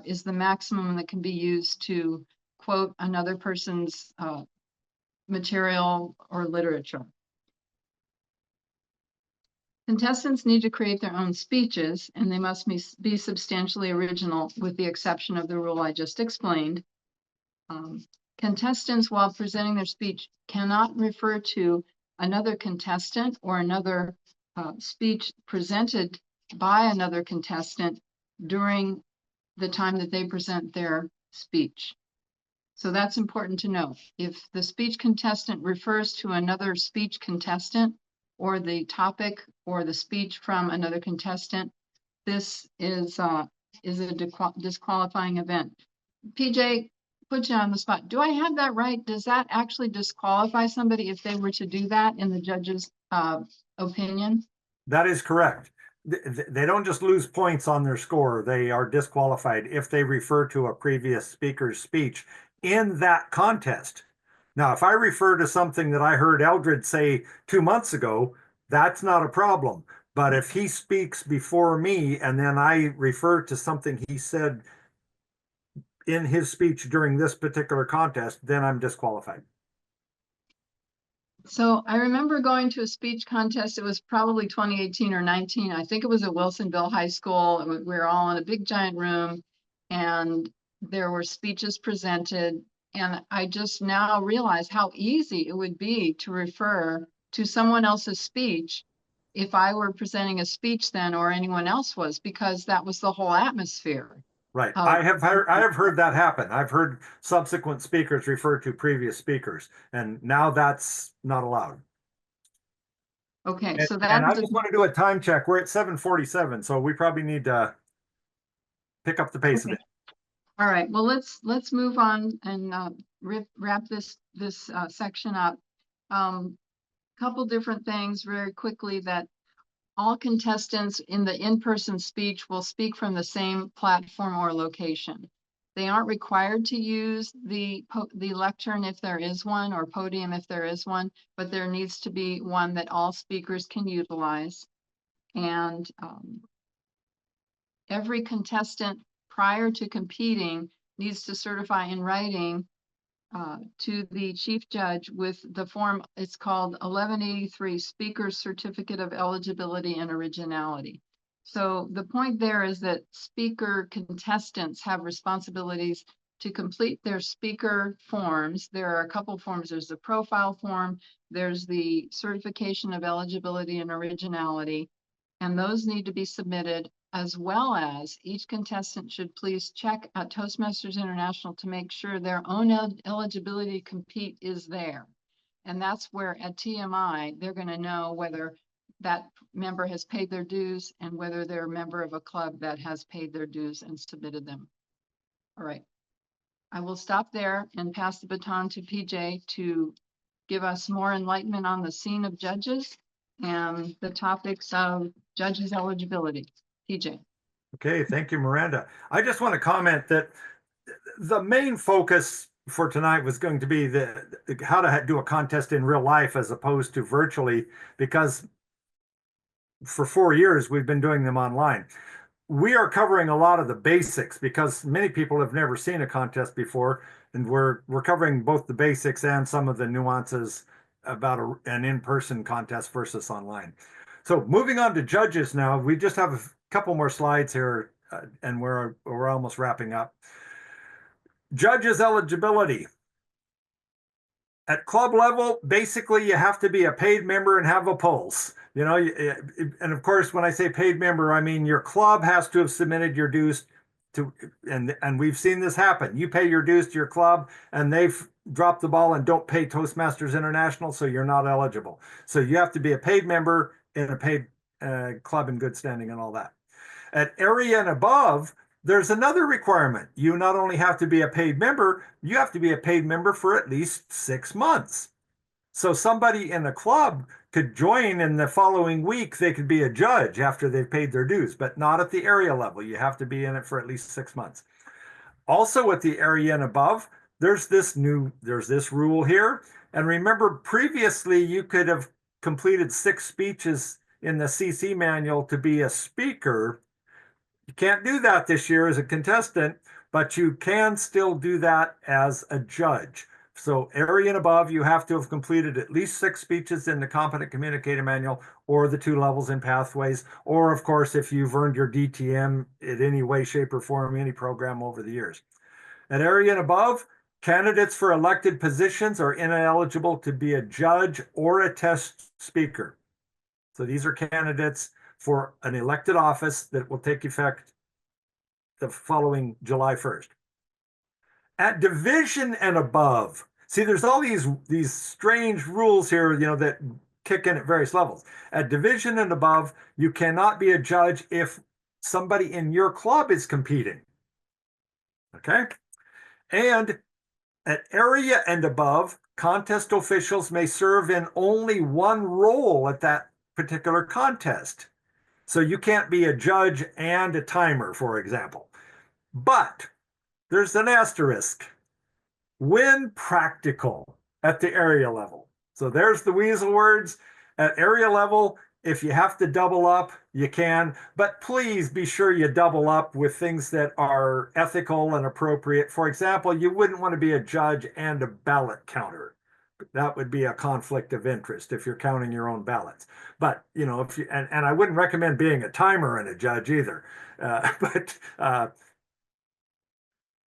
S3: is the maximum that can be used to quote another person's material or literature. Contestants need to create their own speeches, and they must be substantially original, with the exception of the rule I just explained. Contestants, while presenting their speech, cannot refer to another contestant or another speech presented by another contestant during the time that they present their speech. So that's important to know. If the speech contestant refers to another speech contestant or the topic or the speech from another contestant, this is a disqualifying event. PJ, put you on the spot. Do I have that right? Does that actually disqualify somebody if they were to do that in the judge's opinion?
S2: That is correct. They don't just lose points on their score. They are disqualified if they refer to a previous speaker's speech in that contest. Now, if I refer to something that I heard Eldred say 2 months ago, that's not a problem. But if he speaks before me and then I refer to something he said in his speech during this particular contest, then I'm disqualified.
S3: So I remember going to a speech contest. It was probably 2018 or 19. I think it was at Wilsonville High School. We were all in a big giant room and there were speeches presented. And I just now realize how easy it would be to refer to someone else's speech if I were presenting a speech then or anyone else was, because that was the whole atmosphere.
S2: Right.
S3: Oh.
S2: I have heard that happen. I've heard subsequent speakers refer to previous speakers, and now that's not allowed.
S3: Okay,
S2: And,
S3: so
S2: and
S3: that
S2: I
S3: is,
S2: just want to do a time check. We're at 7:47, so we probably need to pick up the pace a
S3: Okay.
S2: bit.
S3: all right, well, let's move on and wrap this section up. Couple different things very quickly, that all contestants in the in-person speech will speak from the same platform or location. They aren't required to use the lectern if there is one, or podium if there is one, but there needs to be one that all speakers can utilize. And every contestant prior to competing needs to certify in writing to the chief judge with the form, it's called 1183 Speaker's Certificate of Eligibility and Originality. So the point there is that speaker contestants have responsibilities to complete their speaker forms. There are a couple forms. There's the profile form, there's the certification of eligibility and originality, and those need to be submitted, as well as each contestant should please check at Toastmasters International to make sure their own eligibility to compete is there. And that's where at TMI, they're going to know whether that member has paid their dues and whether they're a member of a club that has paid their dues and submitted them. All right. I will stop there and pass the baton to PJ to give us more enlightenment on the scene of judges and the topics of judges' eligibility. PJ.
S2: Okay, thank you, Miranda. I just want to comment that the main focus for tonight was going to be how to do a contest in real life as opposed to virtually, because for 4 years we've been doing them online. We are covering a lot of the basics because many people have never seen a contest before, and we're covering both the basics and some of the nuances about an in-person contest versus online. So moving on to judges now, we just have a couple more slides here, and we're almost wrapping up. Judges eligibility. At club level, basically you have to be a paid member and have a pulse. You know, and of course, when I say paid member, I mean your club has to have submitted your dues to, and we've seen this happen. You pay your dues to your club and they've dropped the ball and don't pay Toastmasters International, so you're not eligible. So you have to be a paid member in a paid club in good standing and all that. At area and above, there's another requirement. You not only have to be a paid member, you have to be a paid member for at least 6 months. So somebody in a club could join in the following week, they could be a judge after they've paid their dues, but not at the area level. You have to be in it for at least 6 months. Also at the area and above, there's this rule here. And remember, previously you could have completed 6 speeches in the CC manual to be a speaker. You can't do that this year as a contestant, but you can still do that as a judge. So area and above, you have to have completed at least 6 speeches in the Competent Communicator Manual or the 2 levels in Pathways, or of course, if you've earned your DTM in any way, shape, or form, any program over the years. At area and above, candidates for elected positions are ineligible to be a judge or a test speaker. So these are candidates for an elected office that will take effect the following July 1st. At division and above, see, there's all these strange rules here, you know, that kick in at various levels. At division and above, you cannot be a judge if somebody in your club is competing. Okay? And at area and above, contest officials may serve in only one role at that particular contest. So you can't be a judge and a timer, for example. But there's an asterisk. When practical at the area level. So there's the weasel words. At area level, if you have to double up, you can. But please be sure you double up with things that are ethical and appropriate. For example, you wouldn't want to be a judge and a ballot counter. That would be a conflict of interest if you're counting your own ballots. But, you know, if you, and I wouldn't recommend being a timer and a judge either.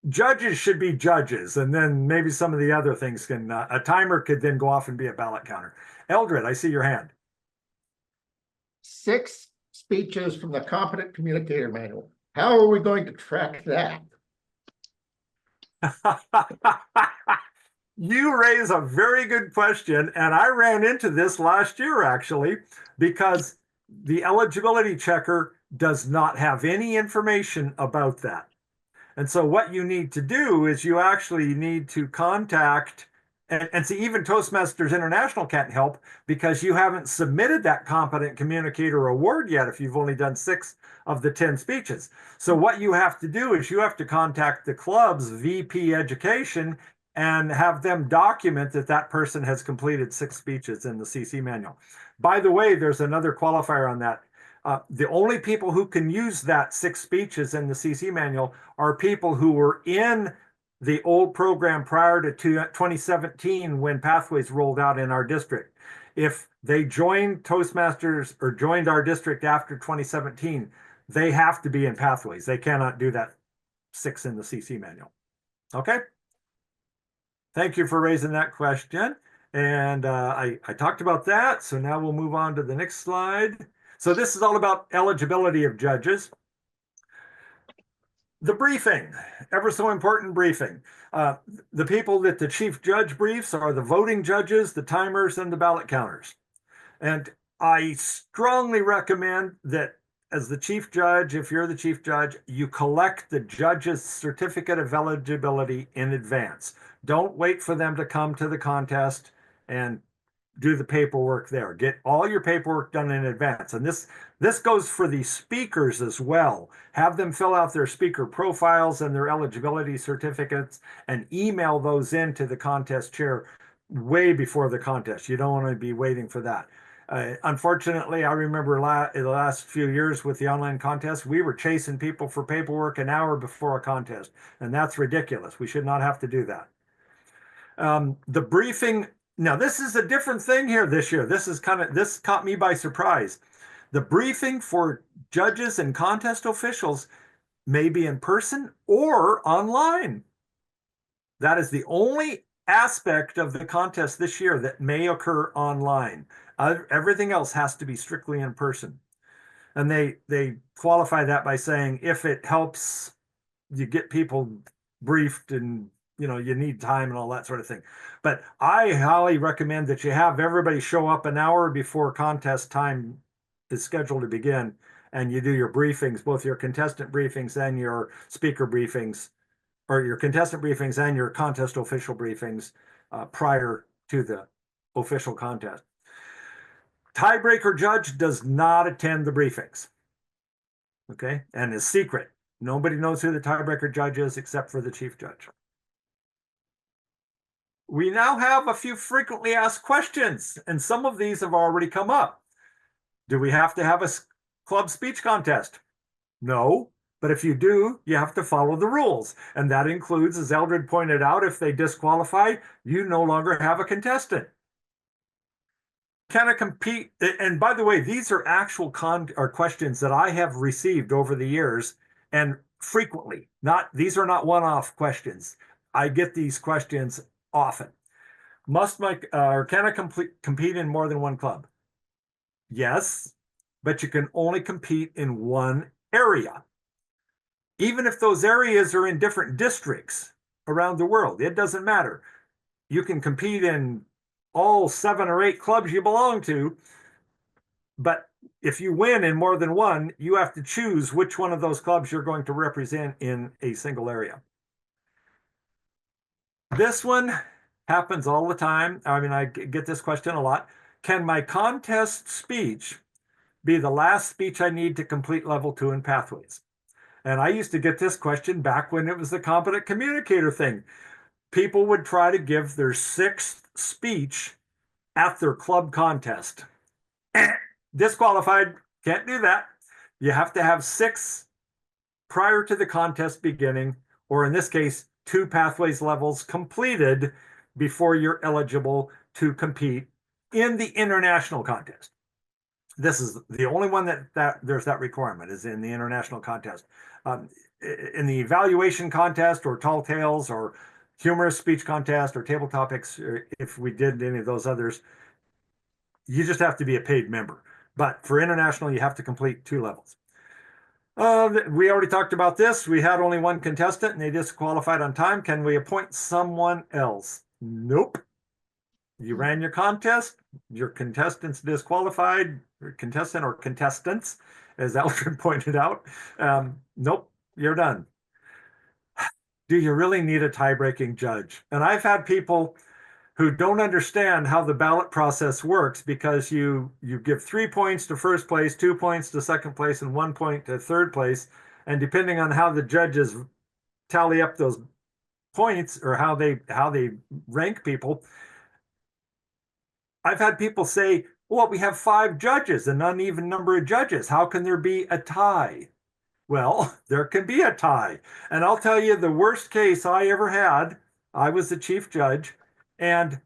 S2: judges should be judges, and then maybe some of the other things can, a timer could then go off and be a ballot counter. Eldred, I see your hand.
S6: 6 speeches from the Competent Communicator Manual. How are we going to track that?
S2: You raise a very good question, and I ran into this last year actually, because the eligibility checker does not have any information about that. And so what you need to do is you actually need to contact, and see, even Toastmasters International can't help because you haven't submitted that Competent Communicator Award yet if you've only done 6 of the 10 speeches. So what you have to do is you have to contact the club's VP Education and have them document that that person has completed 6 speeches in the CC manual. By the way, there's another qualifier on that. The only people who can use that 6 speeches in the CC manual are people who were in the old program prior to 2017 when Pathways rolled out in our district. If they joined Toastmasters or joined our district after 2017, they have to be in Pathways. They cannot do that 6 in the CC manual. Okay. Thank you for raising that question. And I talked about that. So now we'll move on to the next slide. So this is all about eligibility of judges. The briefing, ever so important briefing. The people that the chief judge briefs are the voting judges, the timers, and the ballot counters. And I strongly recommend that as the chief judge, if you're the chief judge, you collect the judge's certificate of eligibility in advance. Don't wait for them to come to the contest and do the paperwork there. Get all your paperwork done in advance. And this goes for the speakers as well. Have them fill out their speaker profiles and their eligibility certificates and email those in to the contest chair way before the contest. You don't want to be waiting for that. Unfortunately, I remember in the last few years with the online contest, we were chasing people for paperwork an hour before a contest, and that's ridiculous. We should not have to do that. The briefing. Now, this is a different thing here this year. This caught me by surprise. The briefing for judges and contest officials may be in person or online. That is the only aspect of the contest this year that may occur online. Everything else has to be strictly in person. And they qualify that by saying if it helps you get people briefed and you need time and all that sort of thing. But I highly recommend that you have everybody show up an hour before contest time is scheduled to begin, and you do your briefings, both your contestant briefings and your speaker briefings, or your contestant briefings and your contest official briefings prior to the official contest. Tiebreaker judge does not attend the briefings, okay, and is secret. Nobody knows who the tiebreaker judge is except for the chief judge. We now have a few frequently asked questions, and some of these have already come up. Do we have to have a club speech contest? No, but if you do, you have to follow the rules. And that includes, as Eldred pointed out, if they disqualify, you no longer have a contestant. Can I compete? And by the way, these are actual questions that I have received over the years and frequently. These are not one-off questions. I get these questions often. Can I compete in more than one club? Yes, but you can only compete in one area. Even if those areas are in different districts around the world, it doesn't matter. You can compete in all 7 or 8 clubs you belong to, but if you win in more than one, you have to choose which one of those clubs you're going to represent in a single area. This one happens all the time. I mean, I get this question a lot. Can my contest speech be the last speech I need to complete level 2 in Pathways? And I used to get this question back when it was the competent communicator thing. People would try to give their 6th speech at their club contest. Disqualified, can't do that. You have to have 6 prior to the contest beginning, or in this case, 2 Pathways levels completed before you're eligible to compete in the international contest. this is the only one that there's that requirement is in the international contest. In the evaluation contest or tall tales or humorous speech contest or table topics, or if we did any of those others, you just have to be a paid member. But for international, you have to complete 2 levels. We already talked about this. We had only one contestant and they disqualified on time. Can we appoint someone else? Nope. You ran your contest, your contestants disqualified, or contestant or contestants, as Aldrin pointed out. Nope, you're done. Do you really need a tie-breaking judge? And I've had people who don't understand how the ballot process works because you give 3 points to first place, 2 points to second place, and 1 point to third place. And depending on how the judges tally up those points or how they rank people, I've had people say, well, we have 5 judges, an uneven number of judges. How can there be a tie? Well, there can be a tie. And I'll tell you the worst case I ever had, I was the chief judge, and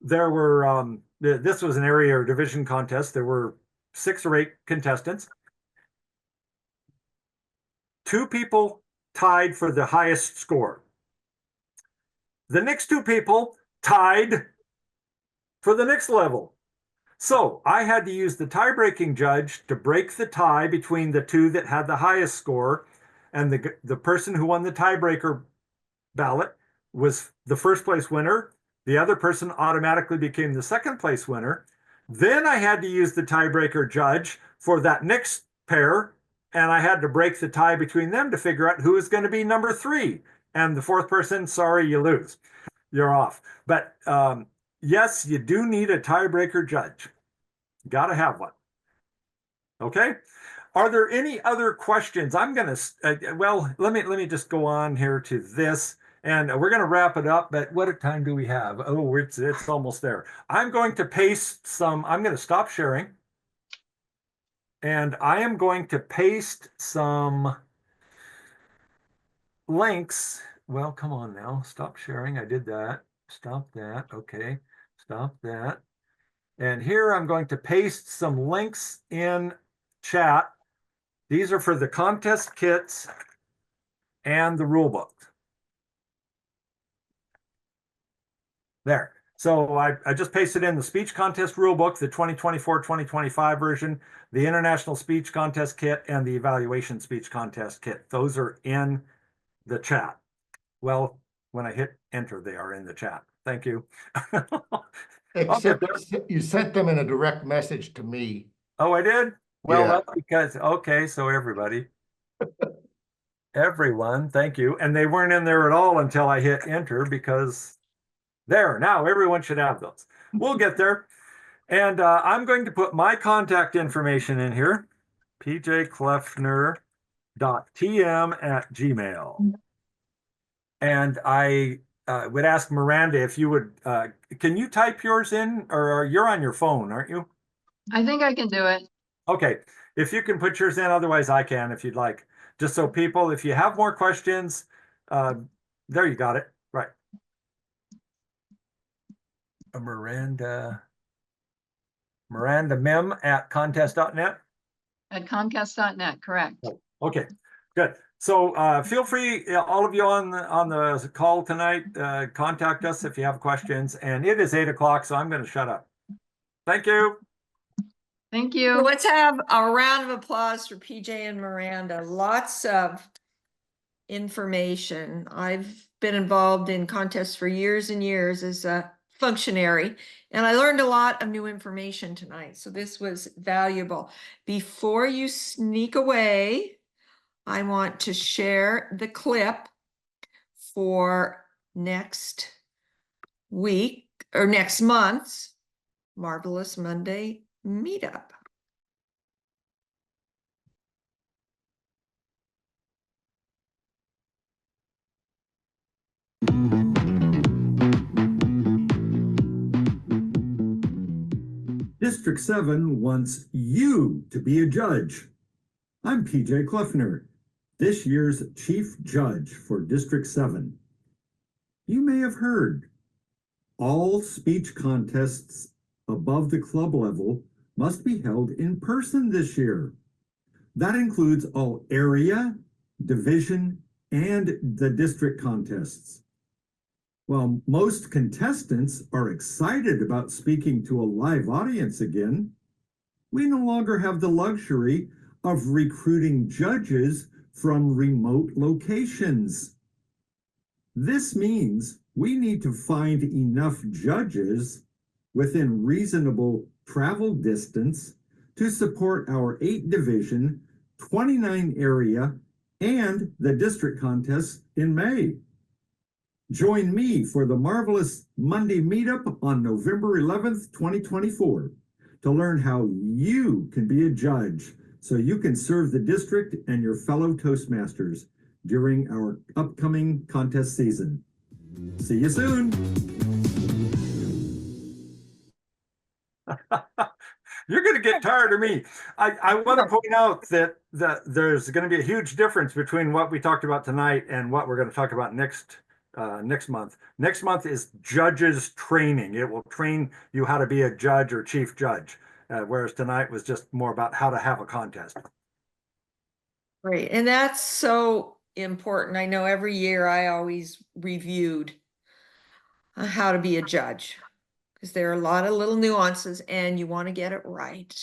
S2: there were, this was an area or division contest. There were 6 or 8 contestants. 2 people tied for the highest score. The next 2 people tied for the next level. So I had to use the tie-breaking judge to break the tie between the 2 that had the highest score, and the person who won the tiebreaker ballot was the first place winner. The other person automatically became the second place winner. Then I had to use the tiebreaker judge for that next pair, and I had to break the tie between them to figure out who is going to be number 3. And the 4th person, sorry, you lose. You're off. But yes, you do need a tiebreaker judge. Got to have one. Okay. Are there any other questions? I'm going to, well, let me just go on here to this, and we're going to wrap it up. But what time do we have? Oh, it's almost there. I'm going to paste some, I'm going to stop sharing, and I am going to paste some links. Well, come on now. Stop sharing. I did that. Stop that. Okay. Stop that. And here I'm going to paste some links in chat. These are for the contest kits and the rule book. There. So I just pasted in the speech contest rule book, the 2024-2025 version, the international speech contest kit, and the evaluation speech contest kit. Those are in the chat. Well, when I hit enter, they are in the chat. Thank you.
S6: Except you sent them in a direct message to me.
S2: Oh, I did? Well,
S6: Yeah.
S2: that's because, okay, so everybody. Everyone, thank you. And they weren't in there at all until I hit enter because there, now everyone should have those. We'll get there. And I'm going to put my contact information in here, pjkleffner.tm@gmail. And I would ask Miranda if you would, can you type yours in, or you're on your phone, aren't you?
S3: I think I can do it.
S2: Okay, if you can put yours in, otherwise I can if you'd like. Just so people, if you have more questions, there you got it, right. Miranda Mem@contest.net.
S3: At Comcast.net, correct.
S2: Okay, good. So feel free, all of you on the call tonight, contact us if you have questions. And it is 8 o'clock, so I'm going to shut up. Thank you.
S3: Thank
S1: So
S3: you.
S1: let's have a round of applause for PJ and Miranda. Lots of information. I've been involved in contests for years and years as a functionary, and I learned a lot of new information tonight. So this was valuable. Before you sneak away, I want to share the clip for next week or next month's Marvelous Monday Meetup.
S9: District 7 wants you to be a judge. I'm PJ Kleffner, this year's Chief Judge for District 7. You may have heard all speech contests above the club level must be held in person this year. That includes all area, division, and the district contests. While most contestants are excited about speaking to a live audience again, we no longer have the luxury of recruiting judges from remote locations. This means we need to find enough judges within reasonable travel distance to support our 8 division, 29 area, and the district contests in May. Join me for the Marvelous Monday Meetup on November 11th, 2024, to learn how you can be a judge so you can serve the district and your fellow Toastmasters during our upcoming contest season. See you soon.
S2: You're going to get tired of me. I want to point out that there's going to be a huge difference between what we talked about tonight and what we're going to talk about next month. Next month is judges training. It will train you how to be a judge or chief judge, whereas tonight was just more about how to have a contest.
S1: Great, and that's so important. I know every year I always reviewed how to be a judge, because there are a lot of little nuances and you want to get it right.